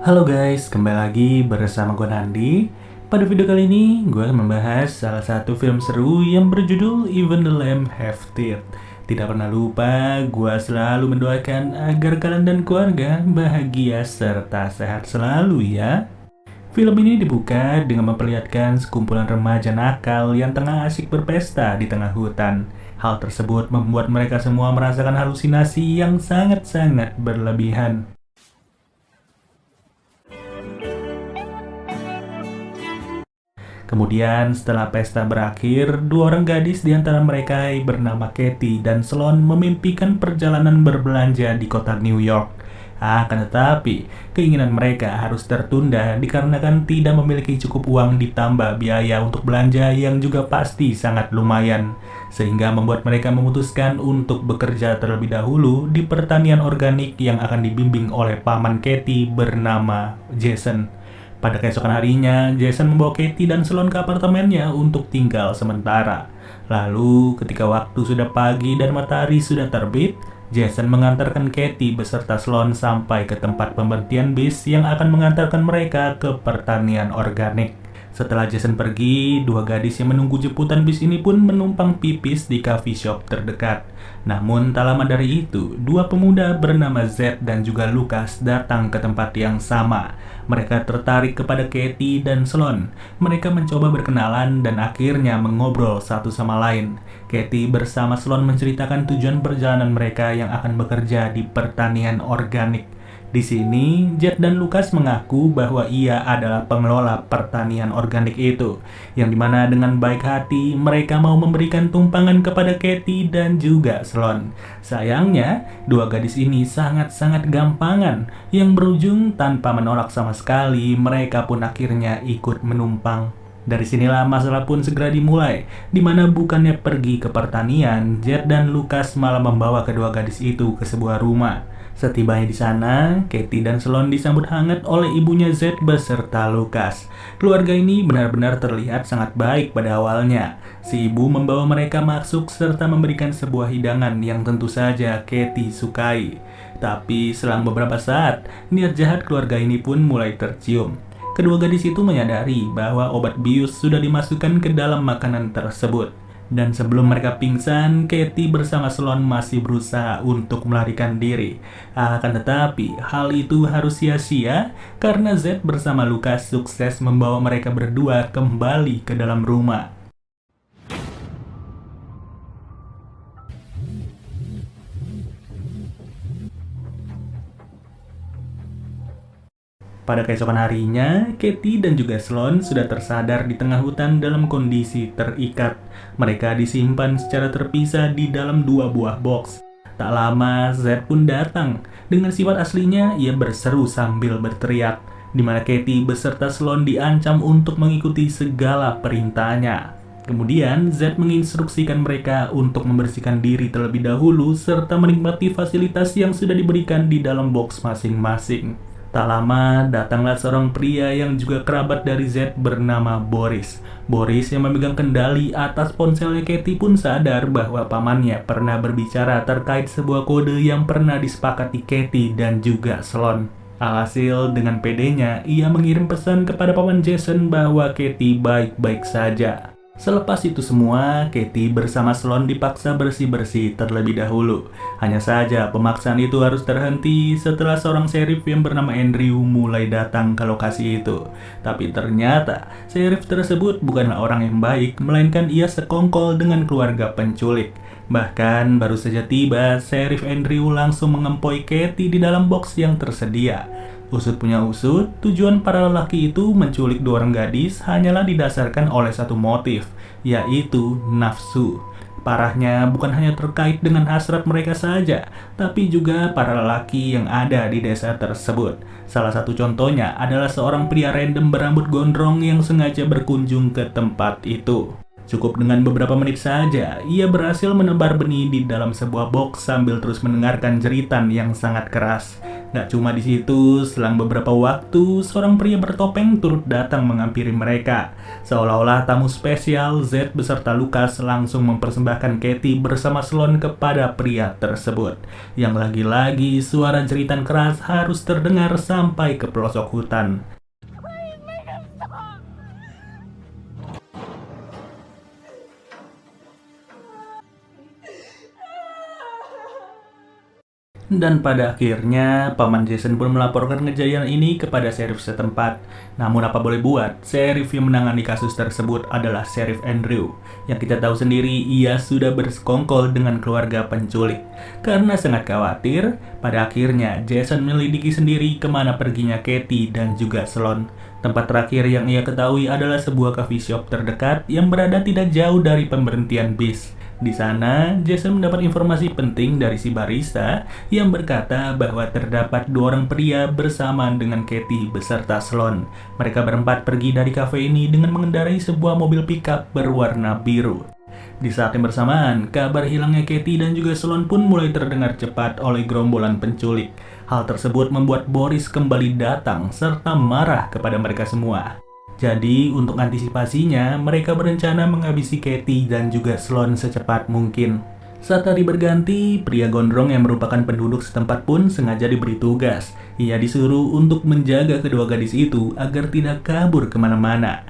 Halo guys, kembali lagi bersama gue Nandi. Pada video kali ini, gue akan membahas salah satu film seru yang berjudul Even the Lamb Have Teeth. Tidak pernah lupa, gue selalu mendoakan agar kalian dan keluarga bahagia serta sehat selalu ya. Film ini dibuka dengan memperlihatkan sekumpulan remaja nakal yang tengah asik berpesta di tengah hutan. Hal tersebut membuat mereka semua merasakan halusinasi yang sangat-sangat berlebihan. Kemudian setelah pesta berakhir, dua orang gadis di antara mereka bernama Katie dan Sloan memimpikan perjalanan berbelanja di kota New York. Akan tetapi, keinginan mereka harus tertunda dikarenakan tidak memiliki cukup uang ditambah biaya untuk belanja yang juga pasti sangat lumayan. Sehingga membuat mereka memutuskan untuk bekerja terlebih dahulu di pertanian organik yang akan dibimbing oleh paman Katie bernama Jason. Pada keesokan harinya, Jason membawa Katie dan Sloan ke apartemennya untuk tinggal sementara. Lalu, ketika waktu sudah pagi dan matahari sudah terbit, Jason mengantarkan Katie beserta Sloan sampai ke tempat pemberhentian bis yang akan mengantarkan mereka ke pertanian organik. Setelah Jason pergi, dua gadis yang menunggu jemputan bis ini pun menumpang pipis di coffee shop terdekat. Namun tak lama dari itu, dua pemuda bernama Z dan juga Lucas datang ke tempat yang sama. Mereka tertarik kepada Katie dan Sloan. Mereka mencoba berkenalan dan akhirnya mengobrol satu sama lain. Katie bersama Sloan menceritakan tujuan perjalanan mereka yang akan bekerja di pertanian organik. Di sini, Jet dan Lucas mengaku bahwa ia adalah pengelola pertanian organik itu, yang dimana dengan baik hati mereka mau memberikan tumpangan kepada Katie dan juga Sloan. Sayangnya, dua gadis ini sangat-sangat gampangan, yang berujung tanpa menolak sama sekali, mereka pun akhirnya ikut menumpang. Dari sinilah masalah pun segera dimulai, di mana bukannya pergi ke pertanian, Jet dan Lucas malah membawa kedua gadis itu ke sebuah rumah. Setibanya di sana, Katie dan Sloan disambut hangat oleh ibunya Z beserta Lucas. Keluarga ini benar-benar terlihat sangat baik pada awalnya. Si ibu membawa mereka masuk serta memberikan sebuah hidangan yang tentu saja Katie sukai. Tapi selang beberapa saat, niat jahat keluarga ini pun mulai tercium. Kedua gadis itu menyadari bahwa obat bius sudah dimasukkan ke dalam makanan tersebut. Dan sebelum mereka pingsan, Katie bersama Sloan masih berusaha untuk melarikan diri. Akan tetapi, hal itu harus sia-sia karena Z bersama Lucas sukses membawa mereka berdua kembali ke dalam rumah. Pada keesokan harinya, Katie dan juga Sloan sudah tersadar di tengah hutan dalam kondisi terikat. Mereka disimpan secara terpisah di dalam dua buah box. Tak lama, Z pun datang. Dengan sifat aslinya, ia berseru sambil berteriak, di mana Katie beserta Sloan diancam untuk mengikuti segala perintahnya. Kemudian, Z menginstruksikan mereka untuk membersihkan diri terlebih dahulu serta menikmati fasilitas yang sudah diberikan di dalam box masing-masing. Tak lama, datanglah seorang pria yang juga kerabat dari Z bernama Boris. Boris yang memegang kendali atas ponselnya Katie pun sadar bahwa pamannya pernah berbicara terkait sebuah kode yang pernah disepakati Katie dan juga Sloan. Alhasil, dengan pedenya, ia mengirim pesan kepada paman Jason bahwa Katie baik-baik saja. Selepas itu semua, Katie bersama Sloan dipaksa bersih-bersih terlebih dahulu. Hanya saja pemaksaan itu harus terhenti setelah seorang sheriff yang bernama Andrew mulai datang ke lokasi itu. Tapi ternyata, sheriff tersebut bukanlah orang yang baik, melainkan ia sekongkol dengan keluarga penculik. Bahkan baru saja tiba, sheriff Andrew langsung mengempoi Katie di dalam box yang tersedia. Usut punya usut, tujuan para lelaki itu menculik dua orang gadis hanyalah didasarkan oleh satu motif, yaitu nafsu. Parahnya bukan hanya terkait dengan hasrat mereka saja, tapi juga para lelaki yang ada di desa tersebut. Salah satu contohnya adalah seorang pria random berambut gondrong yang sengaja berkunjung ke tempat itu. Cukup dengan beberapa menit saja, ia berhasil menebar benih di dalam sebuah box sambil terus mendengarkan jeritan yang sangat keras. Gak cuma di situ, selang beberapa waktu, seorang pria bertopeng turut datang menghampiri mereka. Seolah-olah tamu spesial, Z beserta Lucas langsung mempersembahkan Katie bersama Sloan kepada pria tersebut. Yang lagi-lagi suara jeritan keras harus terdengar sampai ke pelosok hutan. Dan pada akhirnya, Paman Jason pun melaporkan kejadian ini kepada sheriff setempat. Namun apa boleh buat, sheriff yang menangani kasus tersebut adalah Sheriff Andrew. Yang kita tahu sendiri, ia sudah bersekongkol dengan keluarga penculik. Karena sangat khawatir, pada akhirnya Jason menyelidiki sendiri kemana perginya Katie dan juga Sloan. Tempat terakhir yang ia ketahui adalah sebuah coffee shop terdekat yang berada tidak jauh dari pemberhentian bis. Di sana, Jason mendapat informasi penting dari si barista yang berkata bahwa terdapat 2 orang pria bersamaan dengan Katie beserta Sloan. Mereka berempat pergi dari kafe ini dengan mengendarai sebuah mobil pickup berwarna biru. Di saat yang bersamaan, kabar hilangnya Katie dan juga Sloan pun mulai terdengar cepat oleh gerombolan penculik. Hal tersebut membuat Boris kembali datang serta marah kepada mereka semua. Jadi, untuk antisipasinya, mereka berencana menghabisi Katie dan juga Sloan secepat mungkin. Saat hari berganti, pria gondrong yang merupakan penduduk setempat pun sengaja diberi tugas. Ia disuruh untuk menjaga kedua gadis itu agar tidak kabur kemana-mana.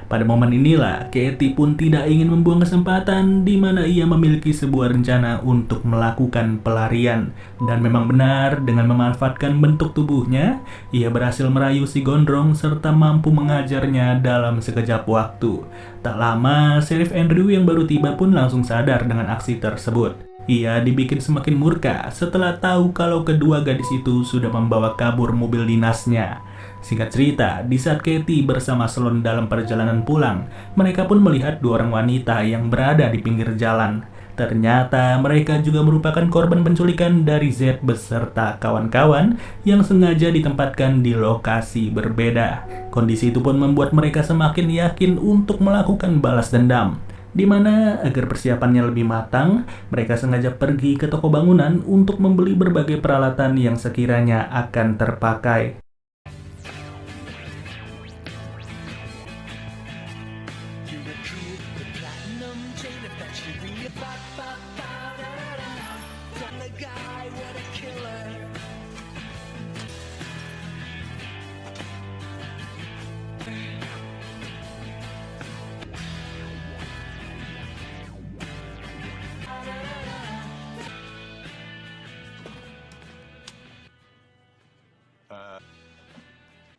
Pada momen inilah, Katie pun tidak ingin membuang kesempatan di mana ia memiliki sebuah rencana untuk melakukan pelarian. Dan memang benar, dengan memanfaatkan bentuk tubuhnya, ia berhasil merayu si gondrong serta mampu mengajarnya dalam sekejap waktu. Tak lama, Sheriff Andrew yang baru tiba pun langsung sadar dengan aksi tersebut. Ia dibikin semakin murka setelah tahu kalau kedua gadis itu sudah membawa kabur mobil dinasnya. Singkat cerita, di saat Katie bersama Sloan dalam perjalanan pulang, mereka pun melihat 2 orang wanita yang berada di pinggir jalan. Ternyata mereka juga merupakan korban penculikan dari Z beserta kawan-kawan yang sengaja ditempatkan di lokasi berbeda. Kondisi itu pun membuat mereka semakin yakin untuk melakukan balas dendam. Di mana agar persiapannya lebih matang, mereka sengaja pergi ke toko bangunan untuk membeli berbagai peralatan yang sekiranya akan terpakai.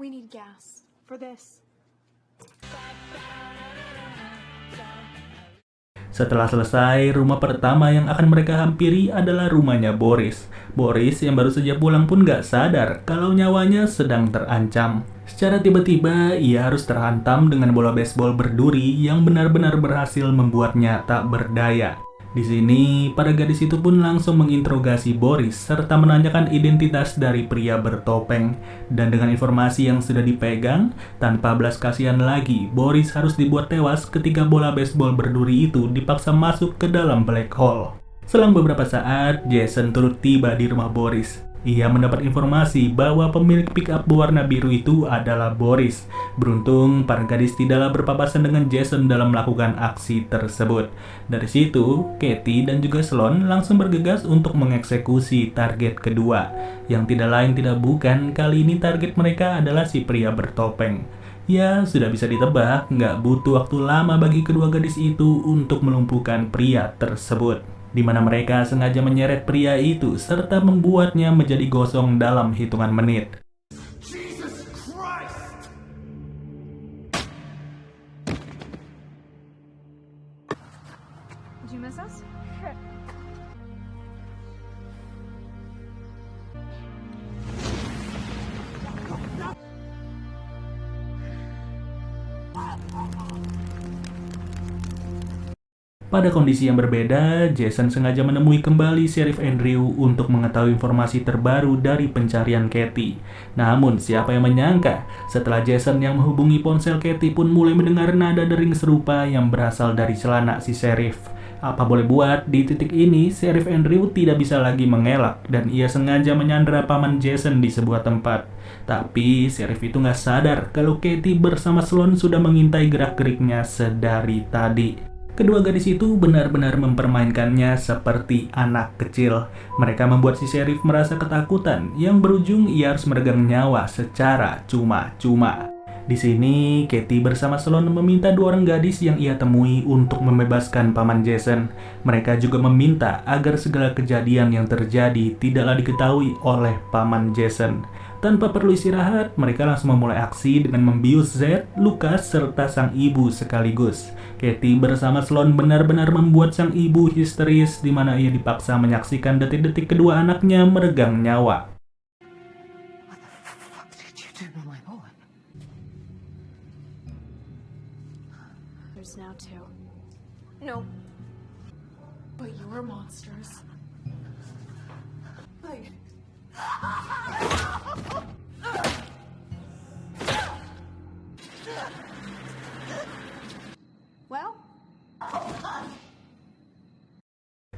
We need gas for this. Setelah selesai, rumah pertama yang akan mereka hampiri adalah rumahnya Boris. Boris yang baru saja pulang pun gak sadar kalau nyawanya sedang terancam. Secara tiba-tiba, ia harus terhantam dengan bola baseball berduri yang benar-benar berhasil membuatnya tak berdaya. Di sini, para gadis itu pun langsung menginterogasi Boris serta menanyakan identitas dari pria bertopeng. Dan dengan informasi yang sudah dipegang, tanpa belas kasihan lagi, Boris harus dibuat tewas ketika bola baseball berduri itu dipaksa masuk ke dalam black hole. Selang beberapa saat, Jason turut tiba di rumah Boris. Ia mendapat informasi bahwa pemilik pickup berwarna biru itu adalah Boris. Beruntung, para gadis tidaklah berpapasan dengan Jason dalam melakukan aksi tersebut. Dari situ, Katie dan juga Sloan langsung bergegas untuk mengeksekusi target kedua. Yang tidak lain tidak bukan, kali ini target mereka adalah si pria bertopeng. Ya, sudah bisa ditebak, nggak butuh waktu lama bagi kedua gadis itu untuk melumpuhkan pria tersebut. Di mana mereka sengaja menyeret pria itu serta membuatnya menjadi gosong dalam hitungan menit. Jesus Christ! Did you miss us? Pada kondisi yang berbeda, Jason sengaja menemui kembali Sheriff Andrew untuk mengetahui informasi terbaru dari pencarian Katie. Namun, siapa yang menyangka, setelah Jason yang menghubungi ponsel Katie pun mulai mendengar nada dering serupa yang berasal dari celana si Sheriff. Apa boleh buat, di titik ini, Sheriff Andrew tidak bisa lagi mengelak dan ia sengaja menyandera paman Jason di sebuah tempat. Tapi, Sheriff itu nggak sadar kalau Katie bersama Sloan sudah mengintai gerak-geriknya sedari tadi. Kedua gadis itu benar-benar mempermainkannya seperti anak kecil. Mereka membuat si Sheriff merasa ketakutan yang berujung ia harus meregang nyawa secara cuma-cuma. Di sini, Katie bersama Sloan meminta dua orang gadis yang ia temui untuk membebaskan paman Jason. Mereka juga meminta agar segala kejadian yang terjadi tidaklah diketahui oleh paman Jason. Tanpa perlu istirahat, mereka langsung memulai aksi dengan membius Zed, Lucas, serta sang ibu sekaligus. Katie bersama Sloan benar-benar membuat sang ibu histeris di mana ia dipaksa menyaksikan detik-detik kedua anaknya meregang nyawa. What did you do to my boy? There's now two. No. But you're monsters. Like... Well?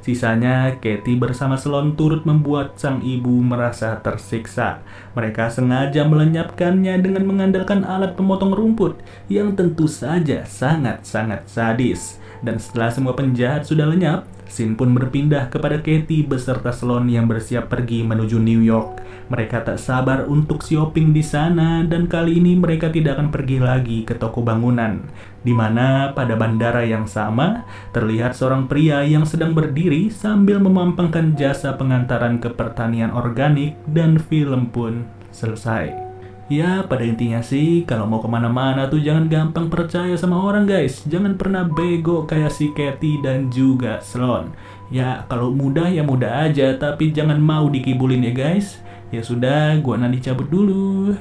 Sisanya, Katie bersama Sloan turut membuat sang ibu merasa tersiksa. Mereka sengaja melenyapkannya dengan mengandalkan alat pemotong rumput yang tentu saja sangat-sangat sadis. Dan setelah semua penjahat sudah lenyap, scene pun berpindah kepada Katie beserta Sloan yang bersiap pergi menuju New York. Mereka tak sabar untuk shopping di sana dan kali ini mereka tidak akan pergi lagi ke toko bangunan. Di mana pada bandara yang sama, terlihat seorang pria yang sedang berdiri sambil memampangkan jasa pengantaran ke pertanian organik dan film pun selesai. Ya, pada intinya sih, kalau mau kemana-mana tuh jangan gampang percaya sama orang guys. Jangan pernah bego kayak si Katie dan juga Sloan. Ya, kalau mudah ya mudah aja, tapi jangan mau dikibulin ya guys. Ya sudah, gua nanti cabut dulu.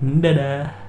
Dadah.